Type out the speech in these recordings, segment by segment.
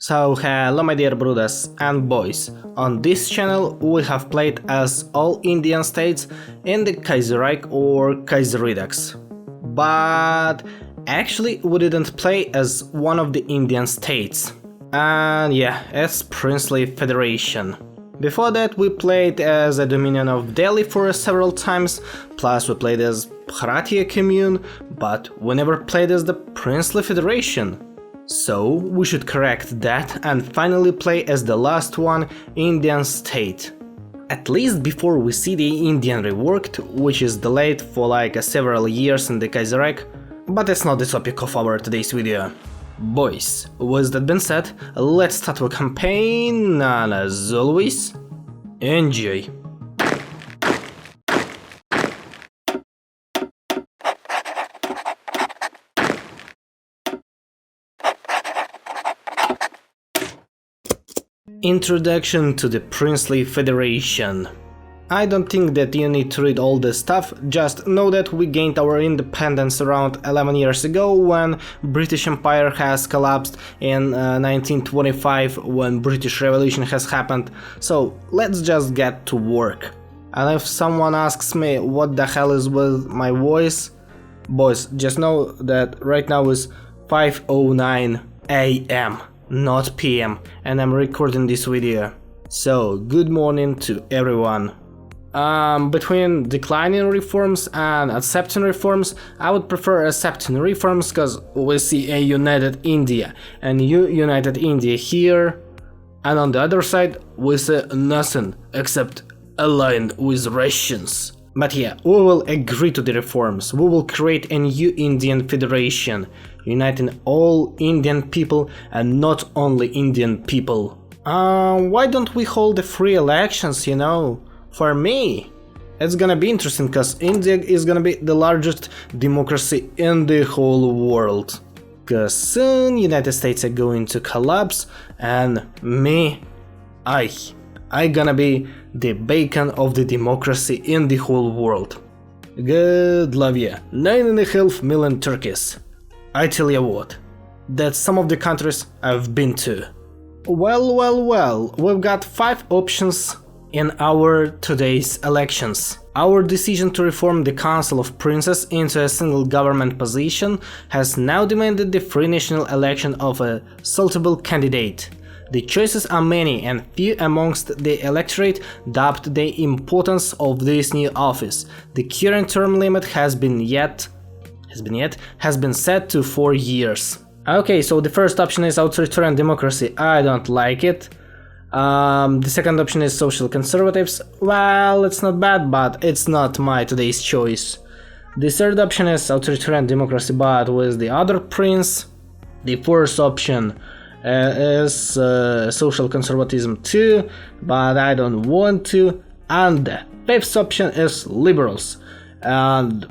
So hello my dear brothers and boys, on this channel we have played as all Indian states in the Kaiserreich or Kaiserredux. But actually we didn't play as one of the Indian states, and yeah, as Princely Federation. Before that we played as a Dominion of Delhi for several times, plus we played as Bharatiya Commune, but we never played as the Princely Federation. So we should correct that and finally play as the last one, Indian state. At least before we see the Indian reworked, which is delayed for like several years in the Kaiserreich, but that's not the topic of our today's video. Boys, with that being said, let's start our campaign, and as always, enjoy! Introduction to the Princely Federation. I don't think that you need to read all this stuff, just know that we gained our independence around 11 years ago when British Empire has collapsed in 1925 when British Revolution has happened, so let's just get to work. And if someone asks me what the hell is with my voice, boys, just know that right now is 5:09 AM. Not PM, and I'm recording this video. So, good morning to everyone. Between declining reforms and accepting reforms, I would prefer accepting reforms because we see a united India, and united India here, and on the other side we see nothing except aligned with Russians. But yeah, we will agree to the reforms, we will create a new Indian Federation, uniting all Indian people and not only Indian people. Why don't we hold the free elections, you know? For me, it's gonna be interesting because India is gonna be the largest democracy in the whole world. Cause soon United States are going to collapse and I gonna be the beacon of the democracy in the whole world. Good love ya, 9.5 million turkeys. I tell you what, that's some of the countries I've been to. Well, we've got 5 options in our today's elections. Our decision to reform the Council of Princes into a single government position has now demanded the free national election of a suitable candidate. The choices are many, and few amongst the electorate doubt the importance of this new office. The current term limit has been set to 4 years. Okay, so the first option is authoritarian democracy. I don't like it. The second option is social conservatives. Well, it's not bad, but it's not my today's choice. The third option is authoritarian democracy, but with the other prince. The fourth option is social conservatism too, but I don't want to. And the fifth option is liberals, and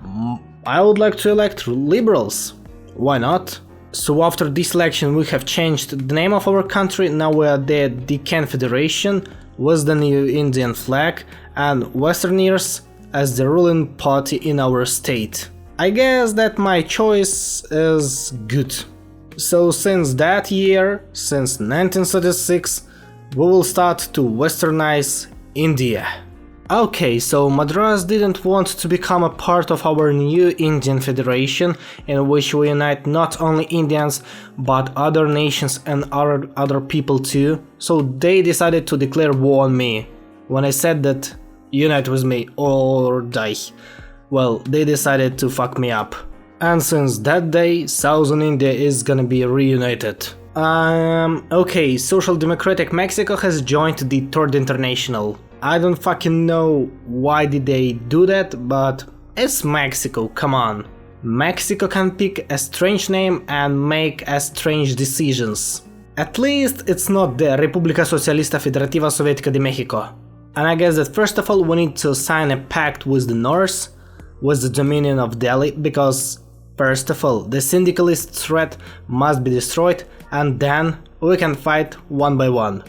I would like to elect liberals. Why not? So after this election we have changed the name of our country. Now we are the Deccan Federation with the new Indian flag and Westerners as the ruling party in our state. I guess that my choice is good. So since that year, since 1936, we will start to westernize India. Okay, so Madras didn't want to become a part of our new Indian Federation, in which we unite not only Indians, but other nations and other people too, so they decided to declare war on me. When I said that, unite with me or die, well, they decided to fuck me up. And since that day, Southern India is gonna be reunited. Okay, Social Democratic Mexico has joined the Third International. I don't fucking know why did they do that, but it's Mexico, come on. Mexico can pick a strange name and make strange decisions. At least it's not the República Socialista Federativa Soviética de México. And I guess that first of all we need to sign a pact with the North, with the Dominion of Delhi, because first of all, the Syndicalist threat must be destroyed, and then we can fight one by one.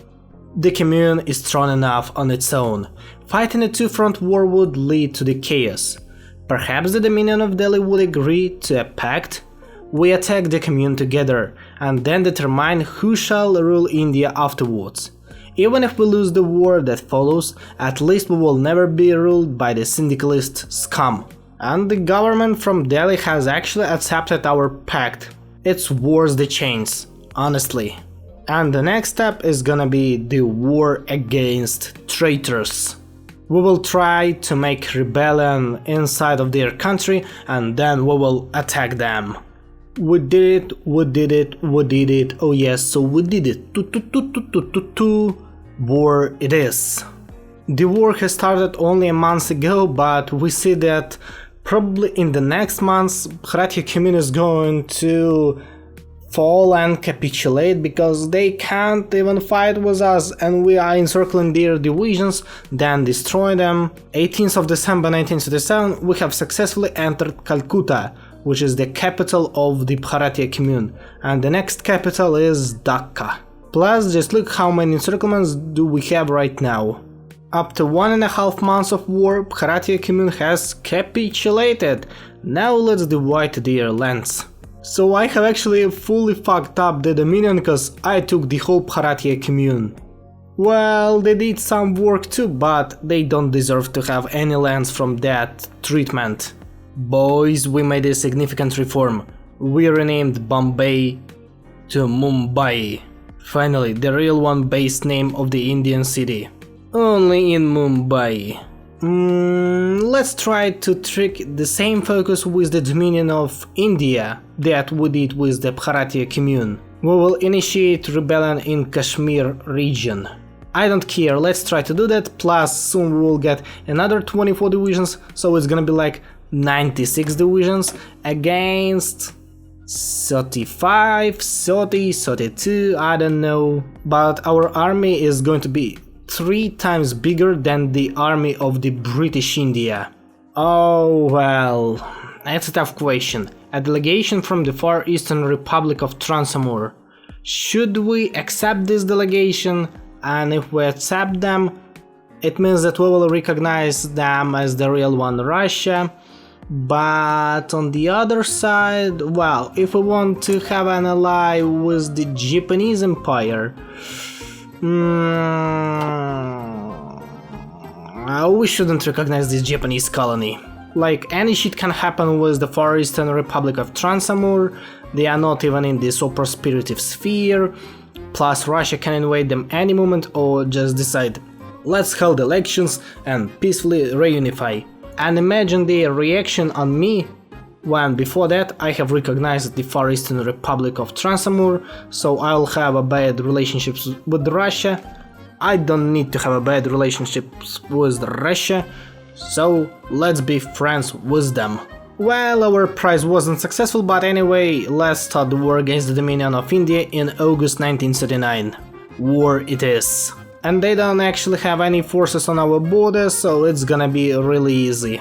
The commune is strong enough on its own. Fighting a two-front war would lead to the chaos. Perhaps the Dominion of Delhi would agree to a pact We attack the commune together and then determine who shall rule India afterwards. Even if we lose the war that follows, at least we will never be ruled by the Syndicalist scum. And the government from Delhi has actually accepted our pact. It's worth the chance, honestly. And the next step is gonna be the war against traitors. We will try to make rebellion inside of their country and then we will attack them. We did it, oh yes, so we did it. War it is. The war has started only a month ago, but we see that probably in the next months Bharatiya commune is going to fall and capitulate because they can't even fight with us and we are encircling their divisions, then destroy them. 18th of December 1937 we have successfully entered Calcutta, which is the capital of the Bharatiya commune, and the next capital is Dhaka. Plus, just look how many encirclements do we have right now. After 1.5 months of war, Bharatiya commune has capitulated. Now let's divide their lands. So I have actually fully fucked up the Dominion cause I took the whole Bharatiya commune. Well, they did some work too, but they don't deserve to have any lands from that treatment. Boys, we made a significant reform. We renamed Bombay to Mumbai. Finally, the real one base name of the Indian city. Only in Mumbai. Let's try to trick the same focus with the Dominion of India that we did with the Bharatiya commune. We will initiate rebellion in Kashmir region. I don't care, let's try to do that, plus soon we will get another 24 divisions, so it's gonna be like 96 divisions against 35, 30, 32, I don't know. But our army is going to be 3 times bigger than the army of the British India. Oh well, that's a tough question. A delegation from the Far Eastern Republic of Transamur. Should we accept this delegation? And if we accept them, it means that we will recognize them as the real one, Russia. But on the other side, well, if we want to have an ally with the Japanese Empire, we shouldn't recognize this Japanese colony. Like, any shit can happen with the Far Eastern Republic of Transamur, they are not even in the super spiritive sphere, plus Russia can invade them any moment or just decide, let's hold elections and peacefully reunify. And imagine their reaction on me when before that I have recognized the Far Eastern Republic of Transamur, so I'll have a bad relationships with Russia. I don't need to have a bad relationships with Russia, so let's be friends with them. Well, our prize wasn't successful, but anyway, let's start the war against the Dominion of India in August 1939. War it is. And they don't actually have any forces on our borders, so it's gonna be really easy.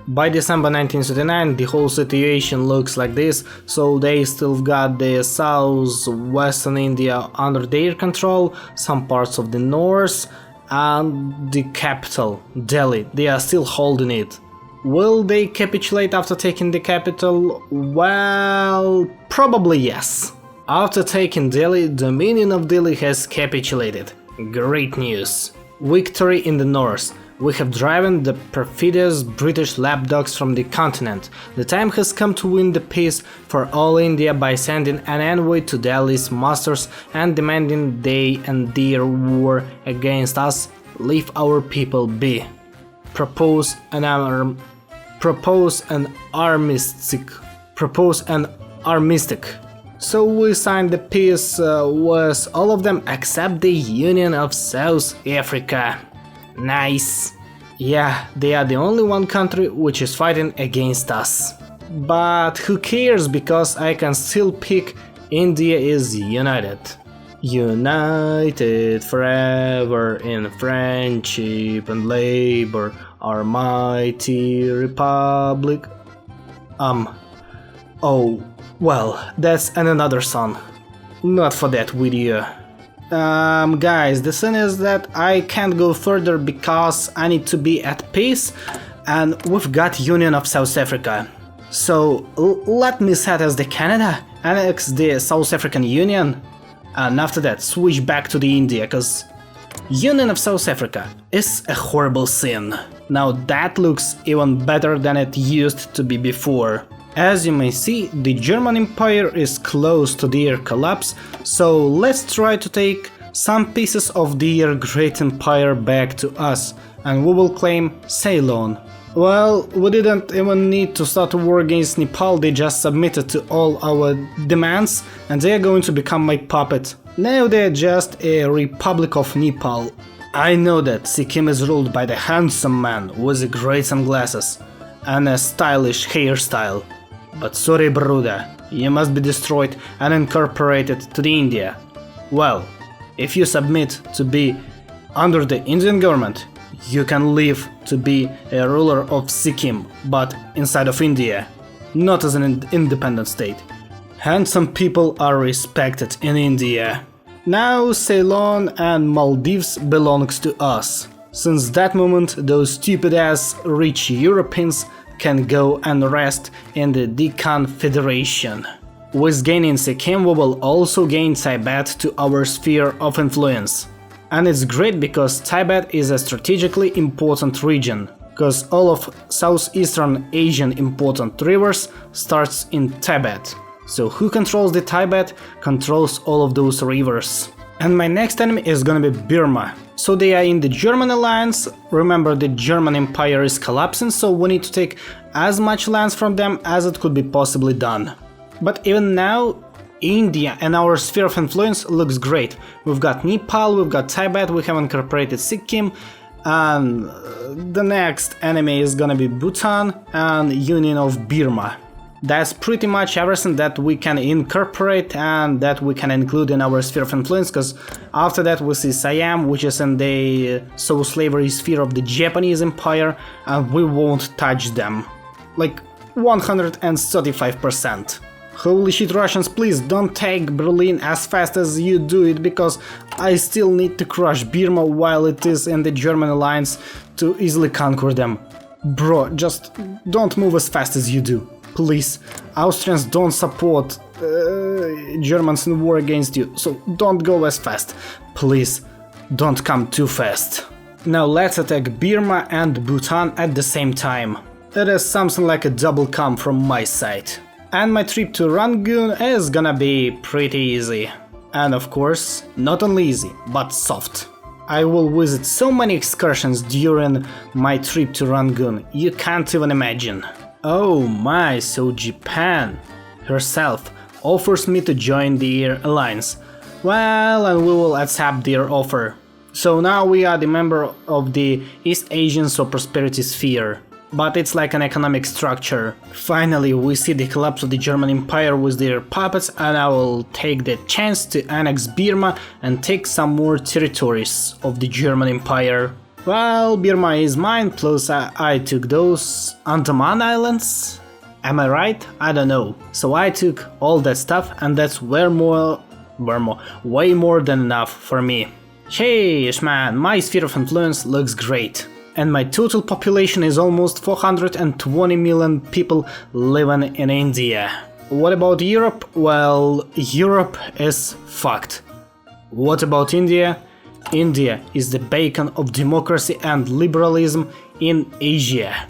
By December 1939 the whole situation looks like this, so they still got the southwestern India under their control, some parts of the north, and the capital, Delhi, they are still holding it. Will they capitulate after taking the capital? Well, probably yes. After taking Delhi, Dominion of Delhi has capitulated. Great news. Victory in the north. We have driven the perfidious British lapdogs from the continent. The time has come to win the peace for all India by sending an envoy to Delhi's masters and demanding they and their war against us leave our people be. Propose an armistice. So we signed the peace with all of them except the Union of South Africa. Nice. Yeah, they are the only one country which is fighting against us. But who cares, because I can still pick India is united. United forever in friendship and labor, our mighty republic. Oh, well, that's another song. Not for that video. Guys, the thing is that I can't go further because I need to be at peace, and we've got Union of South Africa. So let me set as the Canada, annex the South African Union, and after that switch back to the India, cause Union of South Africa is a horrible sin. Now that looks even better than it used to be before. As you may see, the German Empire is close to their collapse, so let's try to take some pieces of their great empire back to us, and we will claim Ceylon. Well, we didn't even need to start a war against Nepal, they just submitted to all our demands and they are going to become my puppet. Now they're just a Republic of Nepal. I know that Sikkim is ruled by the handsome man with the great sunglasses and a stylish hairstyle. But sorry Baruda, you must be destroyed and incorporated to the India. Well, if you submit to be under the Indian government, you can live to be a ruler of Sikkim, but inside of India, not as an independent state. Handsome people are respected in India. Now Ceylon and Maldives belongs to us. Since that moment, those stupid-ass rich Europeans can go and rest in the Deccan Federation. With gaining Sikkim, we will also gain Tibet to our sphere of influence. And it's great because Tibet is a strategically important region, because all of Southeastern Asian important rivers starts in Tibet. So who controls the Tibet controls all of those rivers. And my next enemy is gonna be Burma. So they are in the German alliance. Remember, the German Empire is collapsing, so we need to take as much lands from them as it could be possibly done. But even now, India and our sphere of influence looks great. We've got Nepal, we've got Tibet, we have incorporated Sikkim, and the next enemy is gonna be Bhutan and Union of Burma. That's pretty much everything that we can incorporate and that we can include in our sphere of influence, because after that we see Siam, which is in the slavery sphere of the Japanese Empire, and we won't touch them. Like 135%. Holy shit, Russians, please don't take Berlin as fast as you do it, because I still need to crush Burma while it is in the German alliance to easily conquer them. Bro, just don't move as fast as you do, please. Austrians don't support Germans in war against you, so don't go as fast. Please, don't come too fast. Now let's attack Burma and Bhutan at the same time. It is something like a double come from my side. And my trip to Rangoon is gonna be pretty easy. And of course, not only easy, but soft. I will visit so many excursions during my trip to Rangoon, you can't even imagine. Oh my, so Japan herself offers me to join their alliance. Well, and we will accept their offer. So now we are the member of the East Asian Prosperity Sphere. But it's like an economic structure. Finally, we see the collapse of the German Empire with their puppets, and I will take the chance to annex Burma and take some more territories of the German Empire. Well, Burma is mine, plus I took those Andaman Islands. Am I right? I don't know. So I took all that stuff, and that's way more than enough for me. Sheesh man, my sphere of influence looks great. And my total population is almost 420 million people living in India. What about Europe? Well, Europe is fucked. What about India? India is the beacon of democracy and liberalism in Asia.